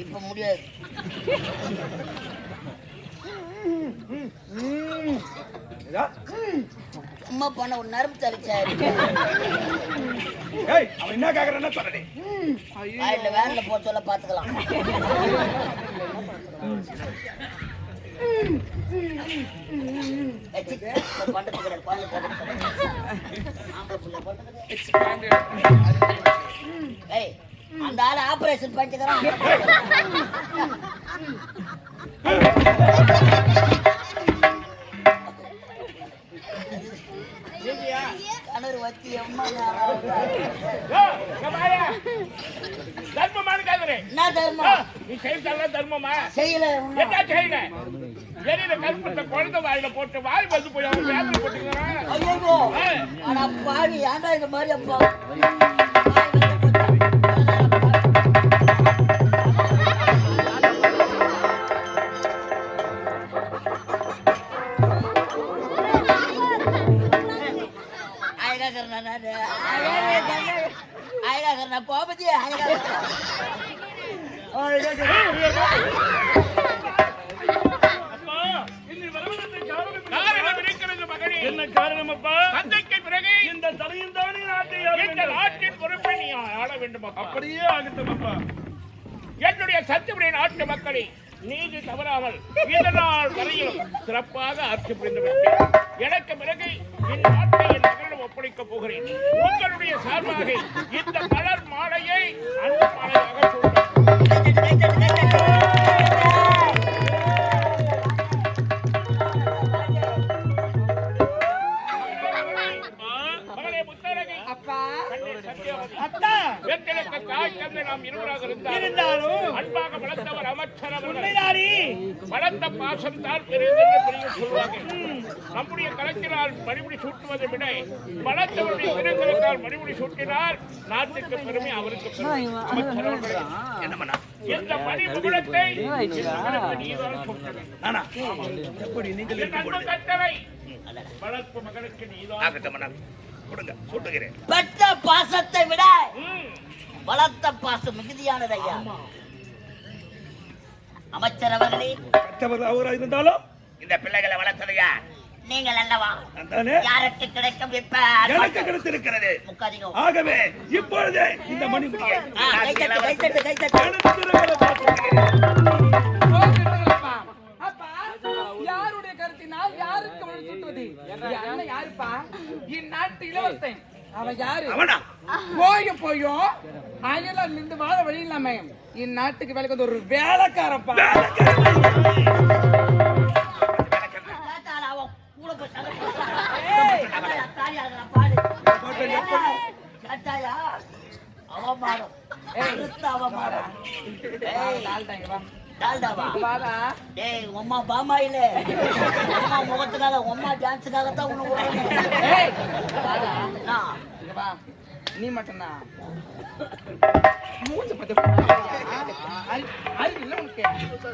இப்ப முடியாது. சும்மா போன ஒரு நரம்பு தரிச்சாரு. அவன் என்ன கேக்குறான்னு சொல்றே. வேன்ல போக சொல்ல பாத்துக்கலாம். அந்த ஆள் ஆபரேஷன் பண்ணிக்கிறான். கணவர் வச்சு என்ன தர்மம்? நீ செய்யல தர்மமா? செய்யல. என்ன செய்யல? வெளியில கருப்பத்தை குழந்தை வாயில போட்டு வாய் வந்து போய் அவங்க வேதனை போட்டுக்கிறான். ஐயோ ஆனா பாவி ஏன்டா இந்த மாதிரி அப்பா आएगा करना को बजे आएगा என்ன காரணம் அப்பா? தந்தைக்கு பிறகு இந்த தலையின் தானே நாட்டின் பொறுப்பை நீ ஆள வேண்டும். அப்படியே ஆகட்டும் அப்பா. என்னுடைய சத்துடைய நாட்டு மக்களை நீதி தவறாமல் இதனால் வரையிலும் சிறப்பாக ஆட்சி புரிந்து விட்டேன். எனக்கு பிறகு இந்நாட்டை என் மகளிடம் ஒப்படைக்கப் போகிறேன். உங்களுடைய சார்பாக இந்த மலர் மாலையை அன்பு மாலையாக சொல்றேன். அன்பாக வளர்த்தவர் அமைச்சர் வளர்த்த பாசம் தான் பெரியதென்று சொல்வாங்க. நம்முடைய கலத்தினால் மணிமுடி சூட்டுவதை விட வளர்த்தவருடைய விருதுகளால் மணிமுடி சூட்டினால் நாட்டுக்கு பெருமை, அவருக்கு பெருமை. இந்த மணிமுகத்தை நீதான் கட்டளை வளர்ப்பு மகளுக்கு நீதான் சூட்டுகிறேன். பெற்ற பாசத்தை விட வளர்த்த பாசம் மிகுதியானது ஐயா. அமைச்சர் அவர்களே, அவராக இருந்தாலும் இந்த பிள்ளைகளை வளர்த்ததையா நீங்கள் அல்லவா? யாருக்கு கிடைக்கும்? இப்ப எனக்கு கிடைத்திருக்கிறது. ஆகவே இப்பொழுது இந்த மணிமுடியை யாருடைய கருத்தினால் யாருக்கு சுட்டுவது? யாருப்பா? இந்நாட்டு இளவரசன். அவன் யாரு? போயும் அயலால் நின்று வாழ வழி இல்லாம இந்நாட்டுக்கு வேலைக்கு வந்து ஒரு வேலைக்காரப்பா. உம்மா பாமா இல்ல, உம்மா முகத்துக்காக உம்மா டான்ஸுக்காக தான் நீ மட்டும்தான்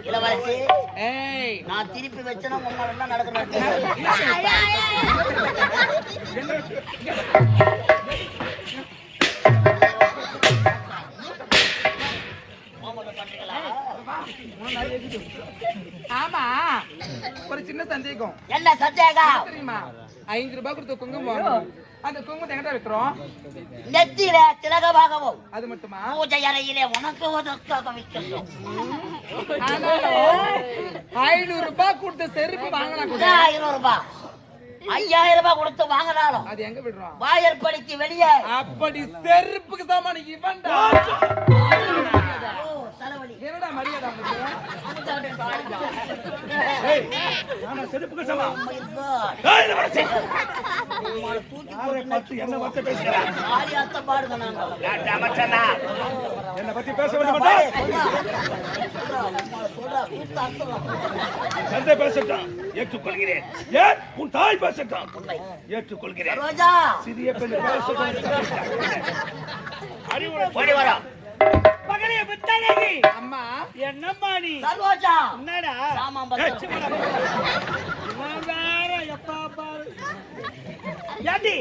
இளவரசி. நான் திருப்பி வச்சேன்னா உம்மா என்ன நடக்கணும்? ஆமா, ஒரு சின்ன சந்தேகம். என்ன சந்தேகம் தெரியுமா? 5 ரூபாய் கொடுத்து குங்குமம், அந்த குங்குமத்தை எங்கிட்ட வைக்கிறோம் நெத்தியில திலகமாகவும். அது மட்டுமா? பூஜை அறையிலே உனக்கு வைக்கணும். 500 ரூபாய் கொடுத்து செருப்பு வாங்கினா கூட 500 ரூபாய் 5000 ரூபாய் கொடுத்து வாங்கினாலும் அது எங்க விடுறோம்? வாயற்படிக்கு வெளியே. அப்படி செருப்புக்கு சாமான இவன்டா. என்னடா மரியாதை? செருப்புக்கு சமம். என்ன பத்தி பேச தந்தை பேசட்டான், ஏற்றுக்கொள்கிறேன். ஏன் உன் தாய் பேசட்டான், ஏற்றுக்கொள்கிறேன். சிறிய பெண் மகளே புத்தகி அம்மா, என்னம்மா நீ? சரோஜா என்னடா எப்பா பாரு. ஏண்டி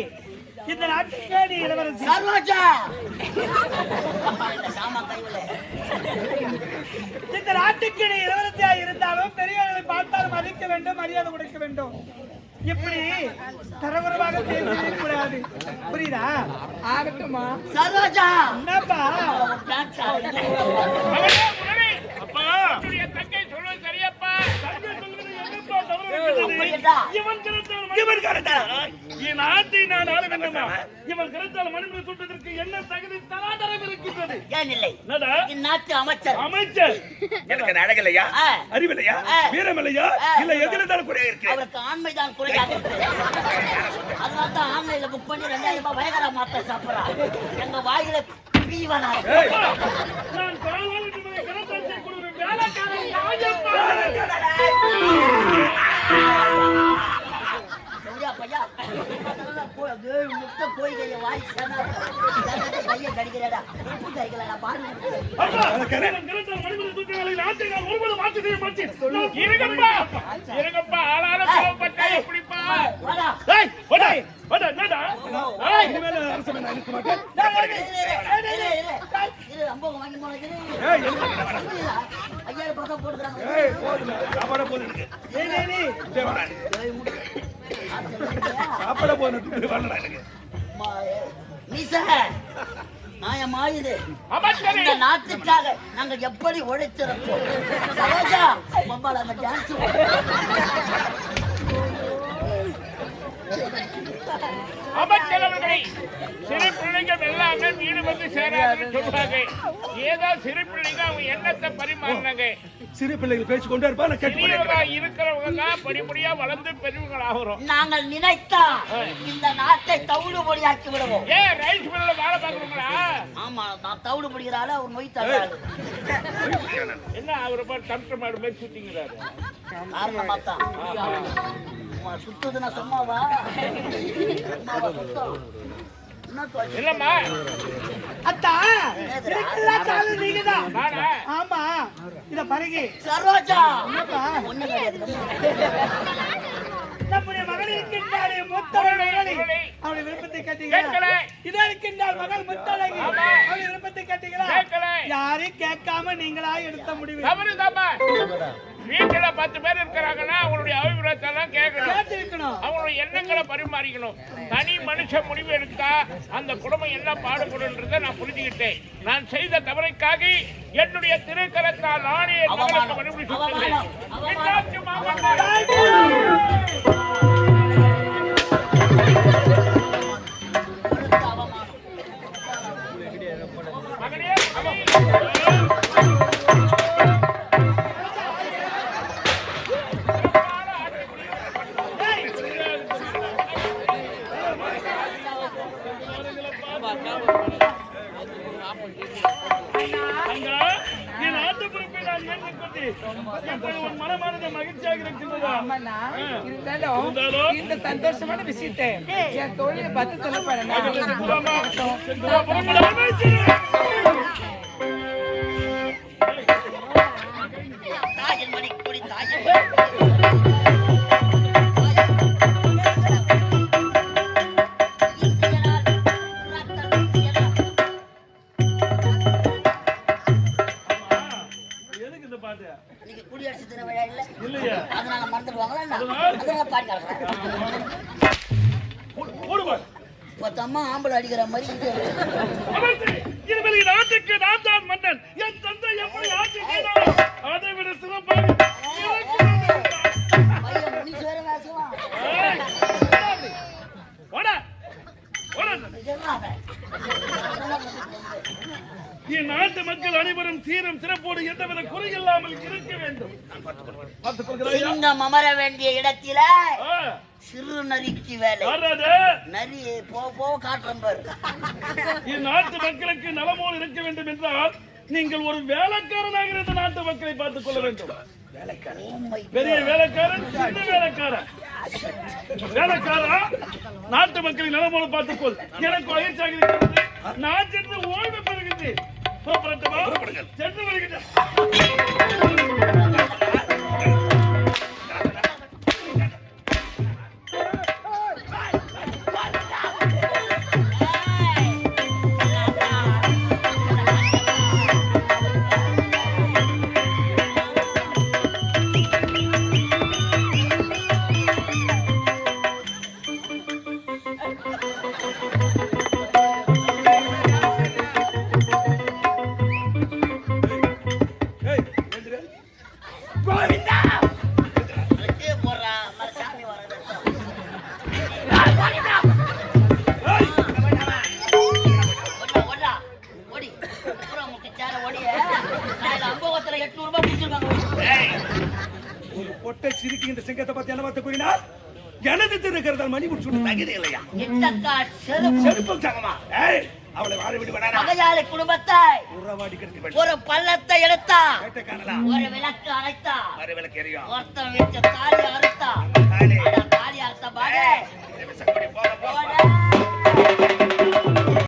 இந்த நாட்டுக்கே நீ இளவரசி? சரோஜா நாட்டுக்கு நீ இளவரசியா இருந்தாலும் பெரியவர்களை பார்த்தால் மதிக்க வேண்டும், மரியாதை கொடுக்க வேண்டும். இப்படி தரகுறவாக பேசவே கூடாது. புரியுதா? ஆகட்டுமா? சரோஜா என்னப்பா? அப்பா தங்கை சொல்வது சரியப்பா. இவன் கருத்தால் என் நாட்டை நான் ஆள வேண்டுமா? இவன் கருத்தால் மனித சுட்டதற்கு என்ன தகுதி தராதரம் இருக்கின்றது? ஏன் இல்லை? என்னடா? இந்நாட்டு அமைச்சர் அமைச்சர் எனக்கு அழகில்லையா, அறிவில்லையா, வீரமில்லையா, இல்ல எதிர்த்தாலும் குறையா இருக்கு? அவருக்கு ஆண்மைதான் குறையாக இருக்கு. அதனால்தான் ஆன்லைன்ல புக் பண்ணி 2000 ரூபாய் வயகரா மாத்த சாப்பிடறான். எங்க வாயில பீவனா நான் கால்வாளுக்கு மேலே கரத்தாச்சை கொடுக்கிற வேலைக்காரன் யாயப்பா? பையா முட்டை போய் வாய் கையை கடிக்கிறடா கடிக்கலடா பாருங்க. இருங்கப்பா ஆளால கோவப்பட்டா எப்படிப்பா? அம்போகம் வாங்கி போனது 5000 பக்கம் போட்டுக்கிறாங்க. சாப்பிட போனது நியாயமாயுது. இந்த நாட்டுக்காக நாங்க எப்படி உழைச்சிருப்போம். சரோஜா மம்மால அந்த டான்ஸ் அமைச்சர் அவர்களை சிறு பிள்ளைகள் எல்லாமே வீடு வந்து சேராதுன்னு சொல்றாங்க. ஏதோ சிறு பிள்ளைங்க அவங்க எண்ணத்தை பரிமாறினாங்க. சிறு பிள்ளைகள் பேசிக்கொண்டே இருப்பா. இருக்கிறவங்க தான் படிப்படியா வளர்ந்து பெரியவங்கள் ஆகிறோம். நாங்கள் நினைத்தா இந்த நாட்டை தவிடு பொடியாக்கி விடுவோம். ஏன் ரைஸ் மில்ல வேலை பார்க்கணுங்களா? ஆமா, நான் தவிடு பிடிக்கிறாள், அவர் நோய் தள்ளாரு. என்ன அவரை பாரு டம்ட மாடு மாதிரி சுத்திங்கிறாரு. காரணமா தான் சுத்துதுன்னா சும்மாவா? இல்லம்மா அத்தா நீங்கதான். ஆமா, இத பருகி. சரோஜா ஒண்ணு கிடையாது. நம்முடைய மகள் இருக்கின்றாரே முத்தழகி, அவருடைய விருப்பத்தை கேட்டீங்களா? இதே இருக்கின்றார் மகள் முத்தழகி, அவருடைய விருப்பத்தை கேட்டீங்களா? யாரையும் கேட்காம நீங்களா எடுத்த முடிவு. வீட்டுல 10 பேர் இருக்கிறாங்கன்னா அவங்களுடைய அபிப்பிராயத்தை எல்லாம் கேட்கணும், அவங்களுடைய எண்ணங்களை பரிமாறிக்கணும். தனி மனுஷ முடிவு எடுத்தா அந்த குடும்பம் என்ன பாடுபடுன்றதை நான் புரிஞ்சுக்கிட்டேன். நான் செய்த தவறைக்காக என்னுடைய திருக்கரத்தால் நானே மகளுக்கு மறுபடி சுற்றுகிறேன். மனமானது மகிழ்ச்சியாக இருக்கின்றதா? இந்த சந்தோஷமான விஷயத்தை என் தொழிலை பார்த்து சொல்லப்பட குடியரசு தின விழா இல்ல, அதனால மறந்துடுவாங்களா? அதனால பாடி பத்தம்மா ஆம்பளை அடிக்கிற மாதிரி. நாட்டுக்கு நான் தான் மன்னன். என் தந்தை எப்படி ஆட்சி செய்தாரோ அதை விட சிறப்பாக என் நாட்டு மக்கள் அனைவரும் சீரும் சிறப்போடு எந்தவித குறையில்லாமல் இருக்க வேண்டும். சிங்கம் அமர வேண்டிய இடத்தில சிறு நரிக்கு வேலை. நரி போக காட்டுறோம் பாரு. என் நாட்டு மக்களுக்கு நலமோடு இருக்க வேண்டும் என்றால் நீங்கள் ஒரு வேலைக்காரனாக இருந்த நாட்டு மக்களை பார்த்துக் கொள்ள வேண்டும். பெரிய வேலைக்காரன், சின்ன வேலைக்காரன். வேலைக்காரா நாட்டு மக்களின் நலமோடு பார்த்துக்கொள். எனக்கு மகிழ்ச்சியாக இருக்கிறது. நான் சென்று ஓய்வு பெறுகின்றேன். சென்று வருகின்றேன். ஒட்டை சிரிக்கின்ற சிங்கத்தை பத்தி என்ன பார்த்து கூறினார்? எனது திருக்கிறதால் மணி முடிச்சு தகுதி இல்லையா? இட்டக்காட் செருப்பு செருப்பு சங்கமா? ஏய், அவளை வாழ விடுவானா? பகையாளி குடும்பத்தை உறவாடி கட்டி ஒரு பள்ளத்தை எடுத்தா, கேட்ட காணலாம். ஒரு விளக்கு அணைத்தா, மறு விளக்கு எரியும். ஒருத்தன் வச்ச தாலி அறுத்தா, தாலி. தாலி அறுத்த பாடு சக்கடி போக